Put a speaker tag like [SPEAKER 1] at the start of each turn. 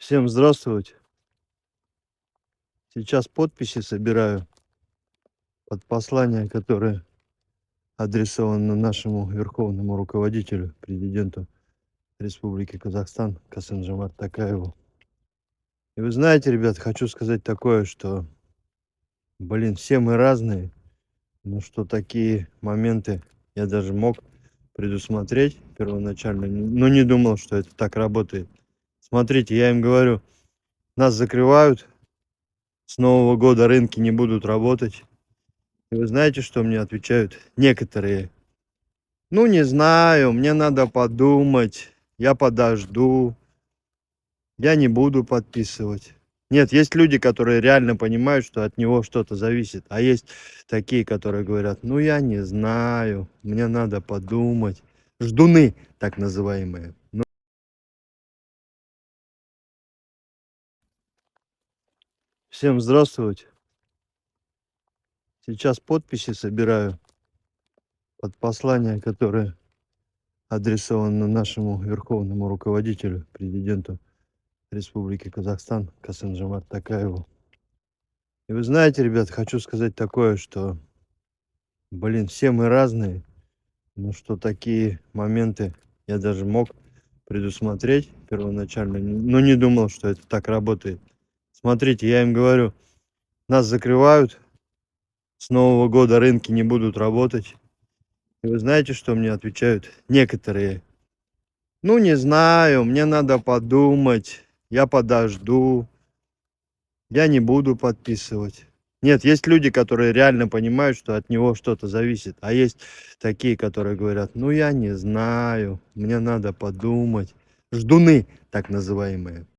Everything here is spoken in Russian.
[SPEAKER 1] Всем здравствуйте. Сейчас подписи собираю под послание, которое адресовано нашему верховному руководителю, президенту Республики Казахстан Касым-Жомарт Токаеву. И вы знаете, ребят, хочу сказать такое, что, все мы разные, но что такие моменты я даже мог предусмотреть первоначально, но не думал, что это так работает. Смотрите, я им говорю, нас закрывают, с Нового года рынки не будут работать. И вы знаете, что мне отвечают некоторые? Ну, не знаю, мне надо подумать, я подожду, я не буду подписывать. Нет, есть люди, которые реально понимают, что от него что-то зависит. А есть такие, которые говорят, ну, я не знаю, мне надо подумать. Ждуны, так называемые. Ну, всем здравствуйте. Сейчас подписи собираю под послание, которое адресовано нашему верховному руководителю, президенту Республики Казахстан Касым-Жомарт Токаеву. И вы знаете, ребят, хочу сказать такое, что, все мы разные, но что такие моменты я даже мог предусмотреть первоначально, но не думал, что это так работает. Смотрите, я им говорю, нас закрывают, с Нового года рынки не будут работать. И вы знаете, что мне отвечают некоторые? Ну, не знаю, мне надо подумать, я подожду, я не буду подписывать. Нет, есть люди, которые реально понимают, что от него что-то зависит. А есть такие, которые говорят, ну, я не знаю, мне надо подумать. Ждуны, так называемые.